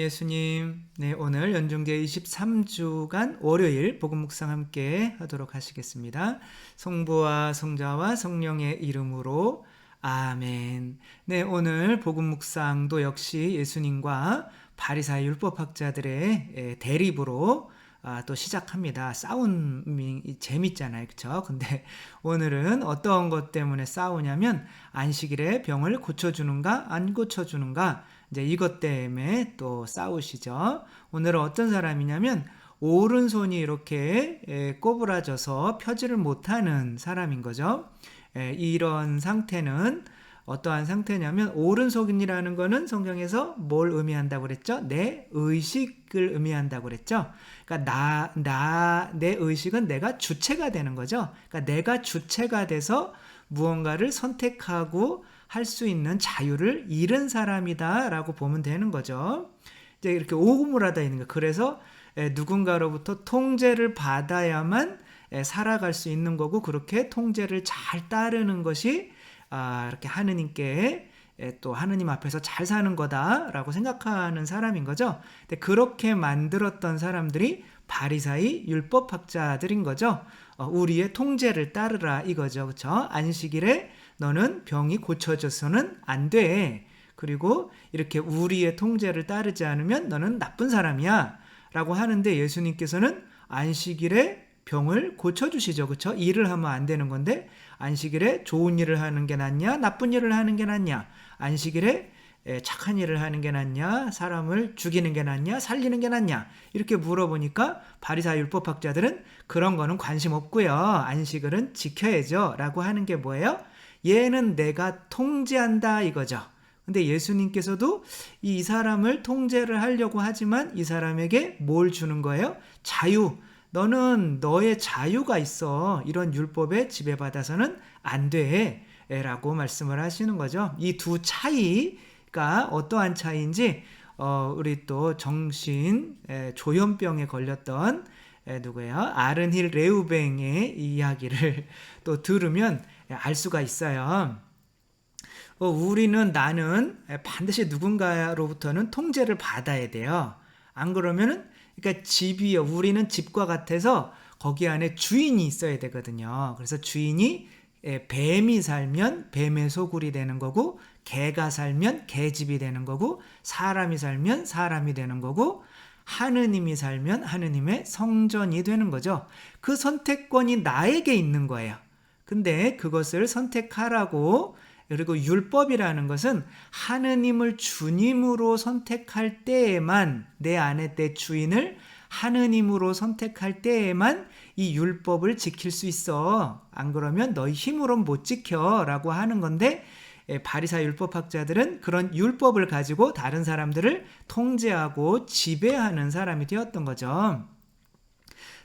예수님. 네, 오늘 연중제 23주간 월요일 복음 묵상 함께 하도록 하시겠습니다. 성부와 성자와 성령의 이름으로 아멘. 네, 오늘 복음 묵상도 역시 예수님과 바리사의 율법학자들의 대립으로 또 시작합니다. 싸움이 재밌잖아요. 그쵸? 근데 오늘은 어떤 것 때문에 싸우냐면 안식일에 병을 고쳐주는가 안 고쳐주는가, 이제 이것 때문에 또 싸우시죠. 오늘은 어떤 사람이냐면 오른손이 이렇게 꼬부라져서 펴지를 못하는 사람인 거죠. 이런 상태는 어떠한 상태냐면, 오른손이라는 거는 성경에서 뭘 의미한다고 그랬죠? 내 의식을 의미한다고 그랬죠? 그러니까 내 의식은 내가 주체가 되는 거죠. 그러니까 내가 주체가 돼서 무언가를 선택하고 할 수 있는 자유를 잃은 사람이다 라고 보면 되는 거죠. 이제 이렇게 오금을하다 있는 거. 그래서 누군가로부터 통제를 받아야만 살아갈 수 있는 거고, 그렇게 통제를 잘 따르는 것이 이렇게 하느님께 또 하느님 앞에서 잘 사는 거다라고 생각하는 사람인 거죠. 근데 그렇게 만들었던 사람들이 바리사의 율법학자들인 거죠. 우리의 통제를 따르라 이거죠. 그렇죠? 안식일에 너는 병이 고쳐져서는 안 돼. 그리고 이렇게 우리의 통제를 따르지 않으면 너는 나쁜 사람이야 라고 하는데, 예수님께서는 안식일에 병을 고쳐주시죠. 그렇죠? 일을 하면 안 되는 건데 안식일에 좋은 일을 하는 게 낫냐 나쁜 일을 하는 게 낫냐, 안식일에 착한 일을 하는 게 낫냐 사람을 죽이는 게 낫냐 살리는 게 낫냐, 이렇게 물어보니까 바리사 율법학자들은 그런 거는 관심 없고요, 안식일은 지켜야죠 라고 하는 게 뭐예요? 얘는 내가 통제한다 이거죠. 근데 예수님께서도 이 사람을 통제를 하려고 하지만 이 사람에게 뭘 주는 거예요? 자유. 너는 너의 자유가 있어. 이런 율법에 지배받아서는 안 돼. 라고 말씀을 하시는 거죠. 이 두 차이가 어떠한 차이인지 우리 또 정신 조현병에 걸렸던 누구예요? 아른힐 레우뱅의 이야기를 또 들으면 알 수가 있어요. 나는 반드시 누군가로부터는 통제를 받아야 돼요. 안 그러면은, 그러니까 집이요, 우리는 집과 같아서 거기 안에 주인이 있어야 되거든요. 그래서 주인이 뱀이 살면 뱀의 소굴이 되는 거고, 개가 살면 개집이 되는 거고, 사람이 살면 사람이 되는 거고, 하느님이 살면 하느님의 성전이 되는 거죠. 그 선택권이 나에게 있는 거예요. 근데 그것을 선택하라고, 그리고 율법이라는 것은 하느님을 주님으로 선택할 때에만, 내 안에 내 주인을 하느님으로 선택할 때에만 이 율법을 지킬 수 있어. 안 그러면 너희 힘으로는 못 지켜 라고 하는 건데, 바리사 율법학자들은 그런 율법을 가지고 다른 사람들을 통제하고 지배하는 사람이 되었던 거죠.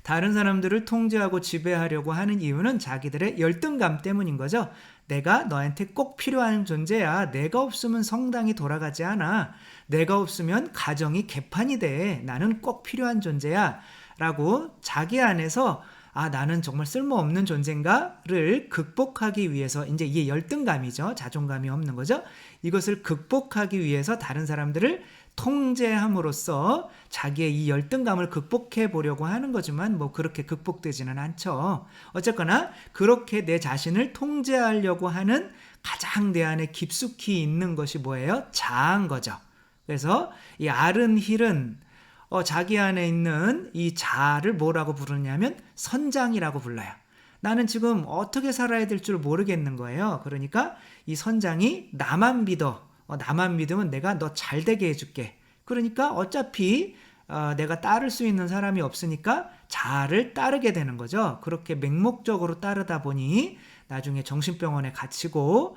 다른 사람들을 통제하고 지배하려고 하는 이유는 자기들의 열등감 때문인 거죠. 내가 너한테 꼭 필요한 존재야. 내가 없으면 성당이 돌아가지 않아. 내가 없으면 가정이 개판이 돼. 나는 꼭 필요한 존재야 라고 자기 안에서 나는 정말 쓸모없는 존재인가를 극복하기 위해서, 이제 이게 열등감이죠. 자존감이 없는 거죠. 이것을 극복하기 위해서 다른 사람들을 통제함으로써 자기의 이 열등감을 극복해 보려고 하는 거지만 그렇게 극복되지는 않죠. 어쨌거나 그렇게 내 자신을 통제하려고 하는 가장 내 안에 깊숙이 있는 것이 뭐예요? 자아인 거죠. 그래서 이 아른힐은 자기 안에 있는 이 자아를 뭐라고 부르냐면 선장이라고 불러요. 나는 지금 어떻게 살아야 될 줄 모르겠는 거예요. 그러니까 이 선장이 나만 믿어. 나만 믿으면 내가 너 잘되게 해줄게. 그러니까 어차피 내가 따를 수 있는 사람이 없으니까 자아를 따르게 되는 거죠. 그렇게 맹목적으로 따르다 보니 나중에 정신병원에 갇히고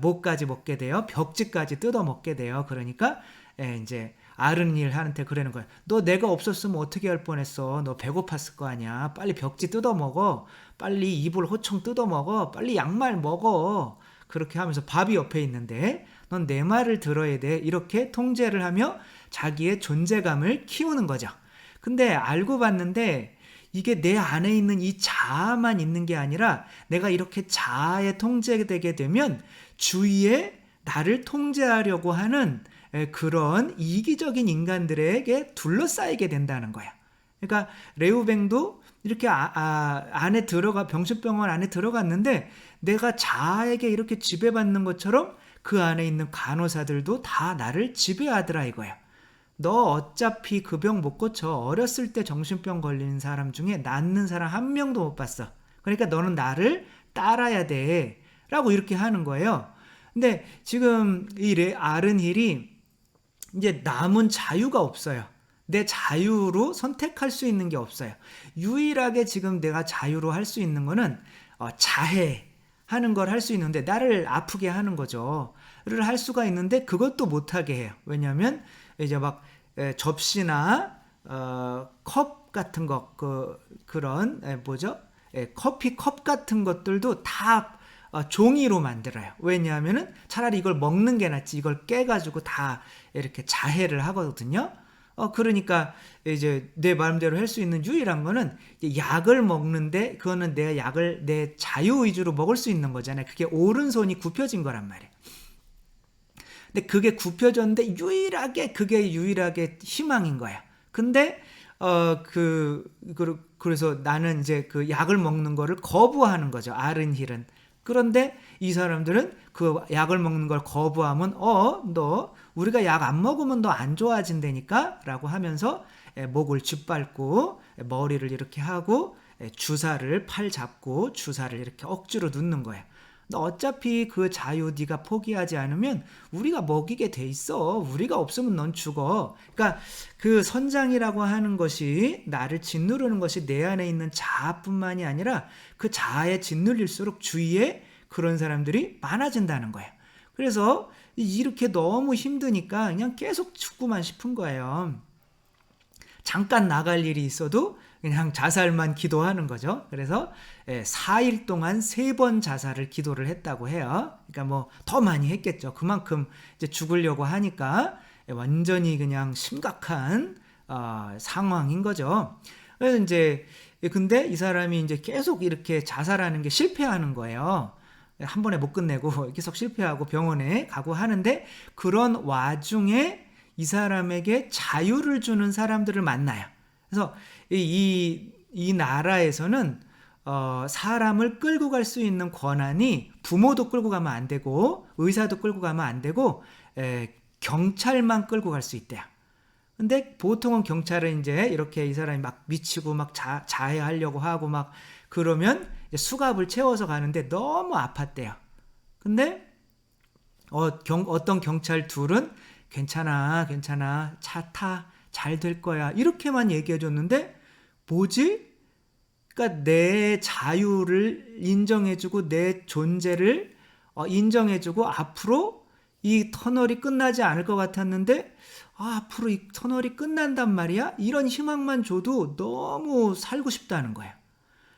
목까지 먹게 돼요. 벽지까지 뜯어 먹게 돼요. 그러니까 이제 아른힐한테 그러는 거예요. 너 내가 없었으면 어떻게 할 뻔했어. 너 배고팠을 거 아니야. 빨리 벽지 뜯어 먹어. 빨리 이불 호청 뜯어 먹어. 빨리 양말 먹어. 그렇게 하면서 밥이 옆에 있는데 넌 내 말을 들어야 돼. 이렇게 통제를 하며 자기의 존재감을 키우는 거죠. 근데 알고 봤는데 이게 내 안에 있는 이 자아만 있는 게 아니라, 내가 이렇게 자아에 통제되게 되면 주위에 나를 통제하려고 하는 그런 이기적인 인간들에게 둘러싸이게 된다는 거야. 그러니까 레우벨도 이렇게 안에 병신병원 안에 들어갔는데 내가 자아에게 이렇게 지배받는 것처럼 그 안에 있는 간호사들도 다 나를 지배하더라 이거야. 너 어차피 그 병 못 고쳐. 어렸을 때 정신병 걸린 사람 중에 낫는 사람 한 명도 못 봤어. 그러니까 너는 나를 따라야 돼 라고 이렇게 하는 거예요. 근데 지금 이 아른힐이 이제 남은 자유가 없어요. 내 자유로 선택할 수 있는 게 없어요. 유일하게 지금 내가 자유로 할 수 있는 거는 자해하는 걸 할 수 있는데, 나를 아프게 하는 거죠. 를 할 수가 있는데 그것도 못하게 해요. 왜냐하면 이제 막 접시나 컵 같은 거, 그런 커피 컵 같은 것들도 다 종이로 만들어요. 왜냐하면은 차라리 이걸 먹는 게 낫지 이걸 깨가지고 다 이렇게 자해를 하거든요. 그러니까 이제 내 마음대로 할 수 있는 유일한 거는 약을 먹는데, 그거는 내가 약을 내 자유 의지로 먹을 수 있는 거잖아요. 그게 오른손이 굽혀진 거란 말이에요. 근데 그게 굽혀졌는데 그게 유일하게 희망인 거야. 근데 그래서 나는 이제 그 약을 먹는 거를 거부하는 거죠. 아른힐은. 그런데 이 사람들은 그 약을 먹는 걸 거부하면 너 우리가 약 안 먹으면 너 안 좋아진다니까 라고 하면서 목을 짓밟고 머리를 이렇게 하고 팔 잡고 주사를 이렇게 억지로 눕는 거예요. 너 어차피 그 자유 네가 포기하지 않으면 우리가 먹이게 돼 있어. 우리가 없으면 넌 죽어. 그러니까 그 선장이라고 하는 것이, 나를 짓누르는 것이 내 안에 있는 자아뿐만이 아니라 그 자아에 짓눌릴수록 주위에 그런 사람들이 많아진다는 거예요. 그래서 이렇게 너무 힘드니까 그냥 계속 죽고만 싶은 거예요. 잠깐 나갈 일이 있어도 그냥 자살만 기도하는 거죠. 그래서 4일 동안 3번 자살을 기도를 했다고 해요. 그러니까 뭐 더 많이 했겠죠. 그만큼 이제 죽으려고 하니까 완전히 그냥 심각한 상황인 거죠. 그래서 이제 근데 이 사람이 이제 계속 이렇게 자살하는 게 실패하는 거예요. 한 번에 못 끝내고 계속 실패하고 병원에 가고 하는데, 그런 와중에 이 사람에게 자유를 주는 사람들을 만나요. 그래서 이 나라에서는 사람을 끌고 갈 수 있는 권한이 부모도 끌고 가면 안 되고 의사도 끌고 가면 안 되고 경찰만 끌고 갈 수 있대요. 근데 보통은 경찰은 이제 이렇게 이 사람이 막 미치고 막 자해하려고 하고 막 그러면 수갑을 채워서 가는데 너무 아팠대요. 근데 어떤 경찰 둘은 괜찮아 차 타, 잘 될 거야 이렇게만 얘기해 줬는데, 뭐지? 그러니까 내 자유를 인정해주고 내 존재를 인정해주고 앞으로 이 터널이 끝나지 않을 것 같았는데 앞으로 이 터널이 끝난단 말이야? 이런 희망만 줘도 너무 살고 싶다는 거야.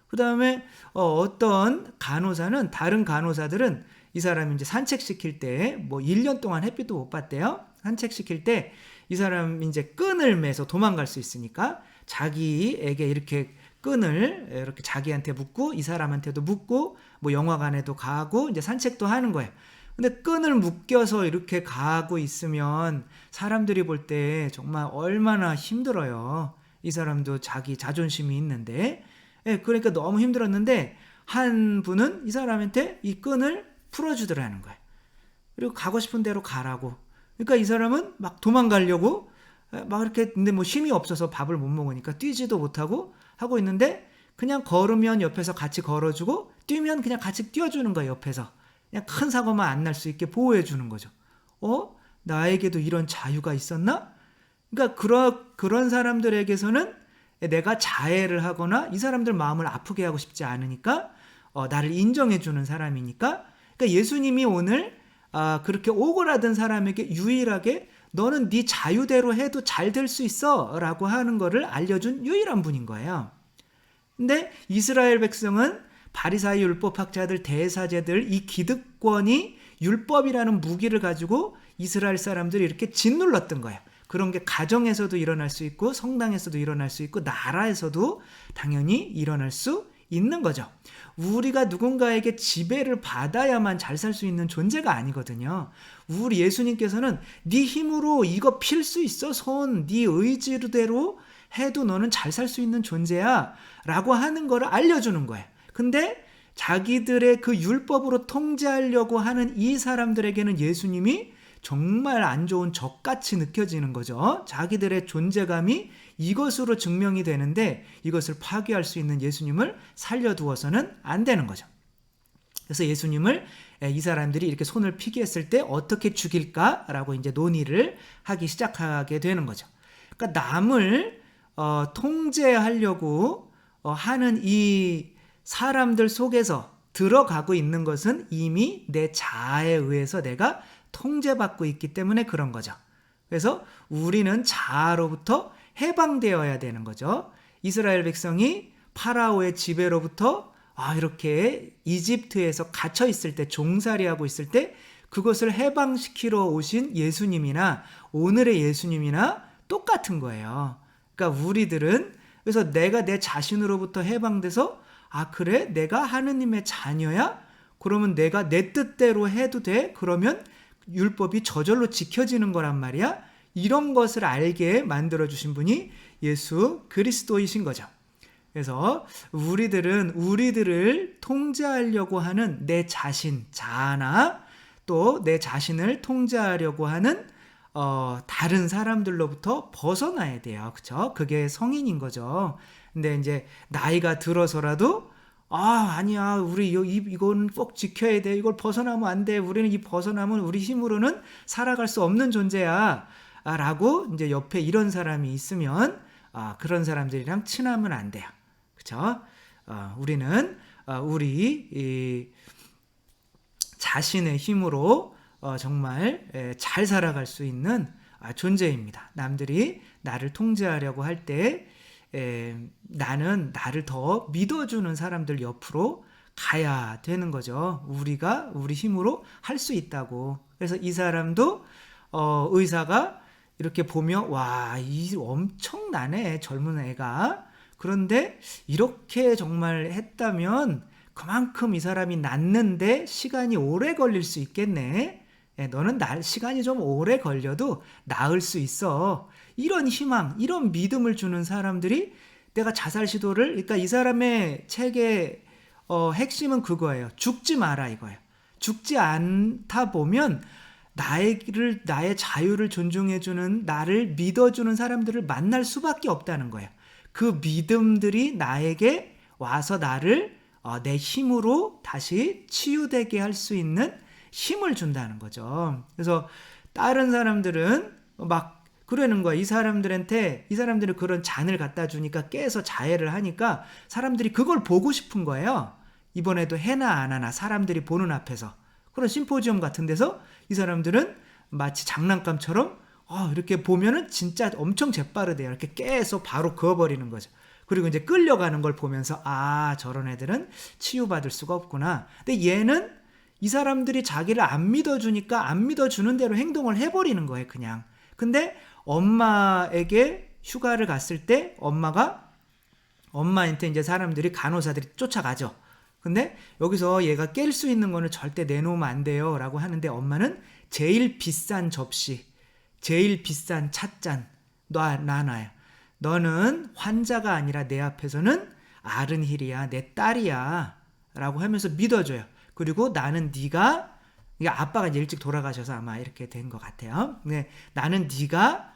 그 다음에 어떤 간호사는, 다른 간호사들은 이 사람이 이제 산책시킬 때 뭐 1년 동안 햇빛도 못 봤대요. 산책시킬 때 이 사람이 이제 끈을 매서 도망갈 수 있으니까 자기에게 이렇게 끈을 이렇게 자기한테 묶고 이 사람한테도 묶고 뭐 영화관에도 가고 이제 산책도 하는 거예요. 근데 끈을 묶여서 이렇게 가고 있으면 사람들이 볼 때 정말 얼마나 힘들어요. 이 사람도 자기 자존심이 있는데. 그러니까 너무 힘들었는데 한 분은 이 사람한테 이 끈을 풀어주더라는 거예요. 그리고 가고 싶은 대로 가라고. 그러니까 이 사람은 막 도망가려고 막 이렇게, 근데 뭐 힘이 없어서 밥을 못 먹으니까 뛰지도 못하고 하고 있는데, 그냥 걸으면 옆에서 같이 걸어주고 뛰면 그냥 같이 뛰어주는 거예요. 옆에서 그냥 큰 사고만 안 날 수 있게 보호해 주는 거죠. 나에게도 이런 자유가 있었나? 그러니까 그런 사람들에게서는 내가 자해를 하거나 이 사람들 마음을 아프게 하고 싶지 않으니까 나를 인정해 주는 사람이니까. 그러니까 예수님이 오늘 그렇게 오그라든 사람에게 유일하게 너는 네 자유대로 해도 잘 될 수 있어 라고 하는 거를 알려준 유일한 분인 거예요. 근데 이스라엘 백성은 바리사이 율법학자들, 대사제들, 이 기득권이 율법이라는 무기를 가지고 이스라엘 사람들이 이렇게 짓눌렀던 거예요. 그런 게 가정에서도 일어날 수 있고 성당에서도 일어날 수 있고 나라에서도 당연히 일어날 수 있는 거죠. 우리가 누군가에게 지배를 받아야만 잘 살 수 있는 존재가 아니거든요. 우리 예수님께서는 네 힘으로 이거 필 수 있어, 손, 네 의지대로 해도 너는 잘 살 수 있는 존재야 라고 하는 거를 알려주는 거예요. 근데 자기들의 그 율법으로 통제하려고 하는 이 사람들에게는 예수님이 정말 안 좋은 적같이 느껴지는 거죠. 자기들의 존재감이 이것으로 증명이 되는데 이것을 파괴할 수 있는 예수님을 살려두어서는 안 되는 거죠. 그래서 예수님을 이 사람들이 이렇게 손을 피기했을 때 어떻게 죽일까라고 이제 논의를 하기 시작하게 되는 거죠. 그러니까 남을 통제하려고 하는 이 사람들 속에서 들어가고 있는 것은 이미 내 자아에 의해서 내가 통제받고 있기 때문에 그런 거죠. 그래서 우리는 자아로부터 해방되어야 되는 거죠. 이스라엘 백성이 파라오의 지배로부터 이렇게 이집트에서 갇혀 있을 때, 종살이하고 있을 때 그것을 해방시키러 오신 예수님이나 오늘의 예수님이나 똑같은 거예요. 그러니까 우리들은 그래서 내가 내 자신으로부터 해방돼서 그래? 내가 하느님의 자녀야? 그러면 내가 내 뜻대로 해도 돼? 그러면 율법이 저절로 지켜지는 거란 말이야. 이런 것을 알게 만들어주신 분이 예수 그리스도이신 거죠. 그래서 우리들을 통제하려고 하는 내 자신, 자아나 또 내 자신을 통제하려고 하는 다른 사람들로부터 벗어나야 돼요. 그렇죠? 그게 성인인 거죠. 근데 이제 나이가 들어서라도 아니야, 우리 이건 꼭 지켜야 돼. 이걸 벗어나면 안 돼. 우리는 이 벗어나면 우리 힘으로는 살아갈 수 없는 존재야. 라고 이제 옆에 이런 사람이 있으면 그런 사람들이랑 친하면 안 돼요. 그렇죠? 우리는 우리 자신의 힘으로 정말 잘 살아갈 수 있는 존재입니다. 남들이 나를 통제하려고 할 때 나는 나를 더 믿어주는 사람들 옆으로 가야 되는 거죠. 우리가 우리 힘으로 할 수 있다고. 그래서 이 사람도 의사가 이렇게 보면 이 엄청나네, 젊은 애가. 그런데 이렇게 정말 했다면 그만큼 이 사람이 낫는데 시간이 오래 걸릴 수 있겠네. 너는 시간이 좀 오래 걸려도 나을 수 있어. 이런 희망, 이런 믿음을 주는 사람들이 내가 자살 시도를, 그러니까 이 사람의 책의 핵심은 그거예요. 죽지 마라 이거예요. 죽지 않다 보면 나의 자유를 존중해주는, 나를 믿어주는 사람들을 만날 수밖에 없다는 거예요. 그 믿음들이 나에게 와서 나를 내 힘으로 다시 치유되게 할 수 있는 힘을 준다는 거죠. 그래서 다른 사람들은 막 그러는 거야. 이 사람들은 그런 잔을 갖다 주니까 깨서 자해를 하니까 사람들이 그걸 보고 싶은 거예요. 이번에도 해나 안 하나 사람들이 보는 앞에서 그런 심포지엄 같은 데서 이 사람들은 마치 장난감처럼 이렇게 보면은 진짜 엄청 재빠르대요. 이렇게 깨서 바로 그어버리는 거죠. 그리고 이제 끌려가는 걸 보면서 저런 애들은 치유받을 수가 없구나. 근데 얘는 이 사람들이 자기를 안 믿어주니까 안 믿어주는 대로 행동을 해버리는 거예요, 그냥. 근데 엄마에게 휴가를 갔을 때 엄마한테 이제 사람들이, 간호사들이 쫓아가죠. 근데 여기서 얘가 깰 수 있는 거는 절대 내놓으면 안 돼요 라고 하는데 엄마는 제일 비싼 접시, 제일 비싼 찻잔 놔놔요. 너는 환자가 아니라 내 앞에서는 아른힐이야, 내 딸이야 라고 하면서 믿어줘요. 그리고 나는 네가, 아빠가 이제 일찍 돌아가셔서 아마 이렇게 된 것 같아요. 네, 나는 네가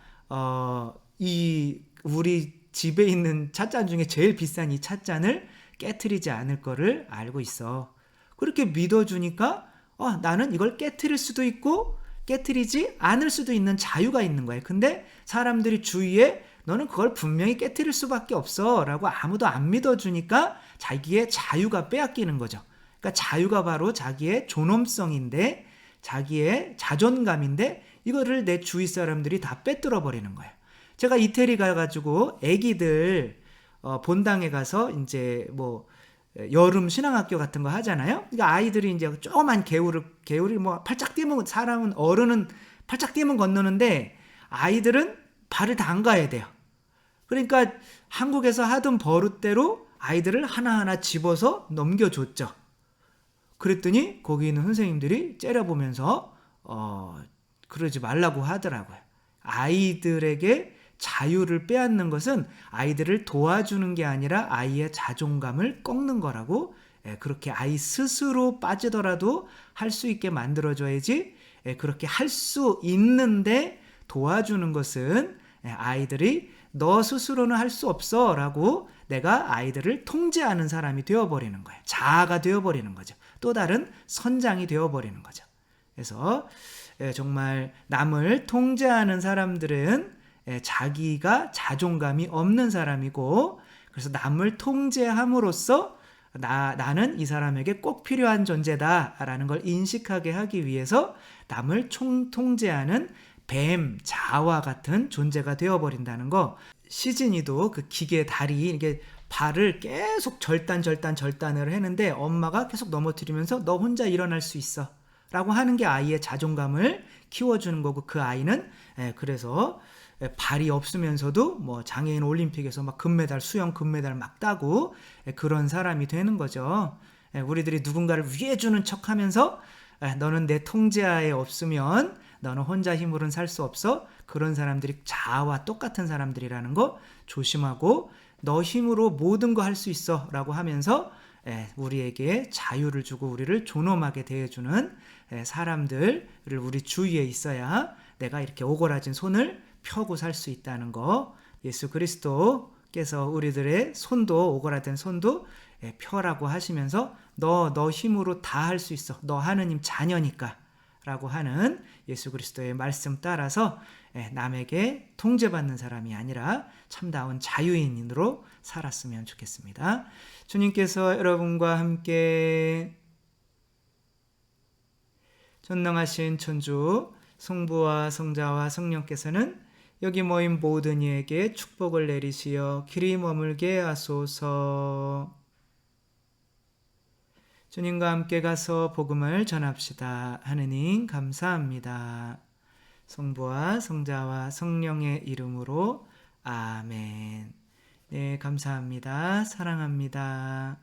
우리 집에 있는 찻잔 중에 제일 비싼 이 찻잔을 깨트리지 않을 거를 알고 있어. 그렇게 믿어주니까 나는 이걸 깨트릴 수도 있고 깨트리지 않을 수도 있는 자유가 있는 거예요. 근데 사람들이 주위에 너는 그걸 분명히 깨트릴 수밖에 없어 라고 아무도 안 믿어주니까 자기의 자유가 빼앗기는 거죠. 그러니까 자유가 바로 자기의 존엄성인데, 자기의 자존감인데, 이거를 내 주위 사람들이 다 빼뚫어 버리는 거예요. 제가 이태리 가가지고 애기들 본당에 가서 이제 뭐 여름 신앙학교 같은 거 하잖아요. 그러니까 아이들이 이제 조그만 개울이 뭐 팔짝 뛰면, 어른은 팔짝 뛰면 건너는데 아이들은 발을 담가야 돼요. 그러니까 한국에서 하던 버릇대로 아이들을 하나하나 집어서 넘겨줬죠. 그랬더니 거기 있는 선생님들이 째려보면서 그러지 말라고 하더라고요. 아이들에게 자유를 빼앗는 것은 아이들을 도와주는 게 아니라 아이의 자존감을 꺾는 거라고, 그렇게 아이 스스로 빠지더라도 할 수 있게 만들어줘야지, 그렇게 할 수 있는데 도와주는 것은 아이들이 너 스스로는 할 수 없어 라고 내가 아이들을 통제하는 사람이 되어버리는 거예요. 자아가 되어버리는 거죠. 또 다른 선장이 되어버리는 거죠. 그래서 정말 남을 통제하는 사람들은 자기가 자존감이 없는 사람이고, 그래서 남을 통제함으로써 나는 이 사람에게 꼭 필요한 존재다라는 걸 인식하게 하기 위해서 남을 통제하는 뱀, 자와 같은 존재가 되어버린다는 거. 시진이도 그 기계 다리, 이게 발을 계속 절단을 했는데 엄마가 계속 넘어뜨리면서 너 혼자 일어날 수 있어 라고 하는 게 아이의 자존감을 키워주는 거고, 그 아이는 그래서 발이 없으면서도 뭐 장애인 올림픽에서 막 금메달, 수영 금메달 막 따고 그런 사람이 되는 거죠. 우리들이 누군가를 위해 주는 척 하면서 너는 내 통제하에 없으면 너는 혼자 힘으로는 살 수 없어. 그런 사람들이 자아와 똑같은 사람들이라는 거 조심하고, 너 힘으로 모든 거 할 수 있어 라고 하면서 우리에게 자유를 주고 우리를 존엄하게 대해주는 사람들을 우리 주위에 있어야 내가 이렇게 오그라진 손을 펴고 살 수 있다는 거. 예수 그리스도께서 우리들의 손도, 오그라든 손도 펴라고 하시면서 너 힘으로 다 할 수 있어. 너 하느님 자녀니까 라고 하는 예수 그리스도의 말씀 따라서 남에게 통제받는 사람이 아니라 참다운 자유인으로 살았으면 좋겠습니다. 주님께서 여러분과 함께 전능하신 천주 성부와 성자와 성령께서는 여기 모인 모든 이에게 축복을 내리시어 길이 머물게 하소서. 주님과 함께 가서 복음을 전합시다. 하느님 감사합니다. 성부와 성자와 성령의 이름으로 아멘. 네, 감사합니다. 사랑합니다.